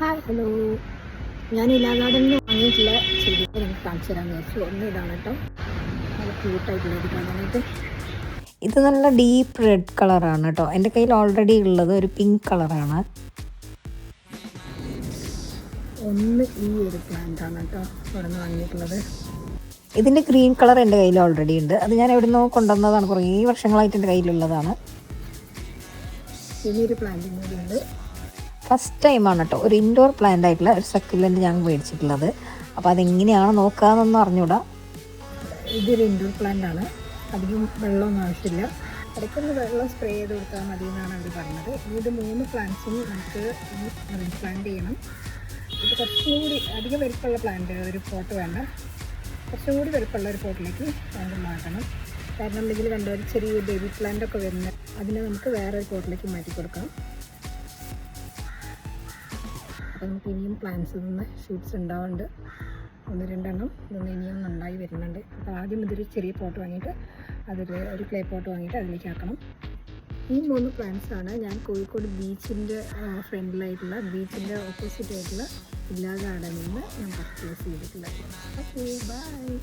Hi hello, ഞാൻ ഇലാ ഗാർഡനിൽ നിന്ന് വാങ്ങിയിട്ടുള്ള ചെടികൾ നിങ്ങൾക്ക് കാണിച്ചു തരാൻ വിചാരിച്ചു. ഒന്ന് ഇതാണ് കേട്ടോ, നല്ല ക്യൂട്ടായിട്ടുള്ള ഇത് കാണാനായിട്ട്. ഇത് നല്ല ഡീപ്പ് റെഡ് കളറാണ് കേട്ടോ. എൻ്റെ കയ്യിൽ ഓൾറെഡി ഉള്ളത് ഒരു പിങ്ക് കളറാണ്. ഒന്ന് ഈ ഒരു പ്ലാന്റ് ആണ് കേട്ടോ ഇവിടെ നിന്ന് വാങ്ങിയിട്ടുള്ളത്. ഇതിൻ്റെ ഗ്രീൻ കളർ എൻ്റെ കയ്യിൽ ഓൾറെഡി ഉണ്ട്. അത് ഞാൻ എവിടെ നിന്നോ കൊണ്ടുവന്നതാണ്, കുറേ വർഷങ്ങളായിട്ട് എൻ്റെ കയ്യിലുള്ളതാണ്. ഇനി ഒരു പ്ലാന്റും കൂടി ഉണ്ട്. ഫസ്റ്റ് ടൈമാണ് കേട്ടോ ഒരു ഇൻഡോർ പ്ലാന്റ് ആയിട്ടുള്ള ഒരു സക്കുലൻ്റ് ഞാൻ മേടിച്ചിട്ടുള്ളത്. അപ്പോൾ അതെങ്ങനെയാണ് നോക്കാമെന്നൊന്നും അറിഞ്ഞൂടാ. ഇതൊരു ഇൻഡോർ പ്ലാന്റ് ആണ്, അധികം വെള്ളമൊന്നും ആവശ്യമില്ല. ഇടയ്ക്കൊന്ന് വെള്ളം സ്പ്രേ ചെയ്ത് കൊടുത്താൽ മതി എന്നാണ് അവർ പറഞ്ഞത്. ഇത് 3 പ്ലാന്റ്സും നമുക്ക് റീപ്ലാന്റ് ചെയ്യണം. ഇത് കുറച്ചും കൂടി അധികം വലുപ്പമുള്ള പ്ലാന്റ് ഒരു പോട്ട് വേണ്ട, കുറച്ചും കൂടി വലുപ്പമുള്ള ഒരു പോട്ടിലേക്ക് പ്ലാന്റ് മാറ്റണം. കാരണം ഇതിൽ കണ്ട ഒരു ചെറിയ ബേബി പ്ലാന്റ് ഒക്കെ വരുന്നത്, അതിനെ നമുക്ക് വേറൊരു പോട്ടിലേക്ക് മാറ്റി കൊടുക്കാം. അപ്പോൾ നമുക്ക് ഇനിയും പ്ലാന്റ്സിൽ നിന്ന് ഷൂട്ട്സ് ഉണ്ടാവുന്നുണ്ട്, 1-2 എണ്ണം ഇതൊന്ന് ഇനിയും നന്നായി വരുന്നുണ്ട്. അപ്പോൾ ആദ്യം ഇതൊരു ചെറിയ പോട്ട് വാങ്ങിയിട്ട് ഒരു ക്ലേ പോട്ട് വാങ്ങിയിട്ട് അതിലേക്ക് ആക്കണം. ഈ 3 പ്ലാന്റ്സാണ് ഞാൻ കോഴിക്കോട് ബീച്ചിൻ്റെ ഫ്രണ്ടിലായിട്ടുള്ള ബീച്ചിൻ്റെ ഓപ്പോസിറ്റ് ആയിട്ടുള്ള ഇലാ ഗാർഡനിൽ നിന്ന് ഞാൻ പർച്ചേസ് ചെയ്തിട്ടുള്ളത്. Okay, by.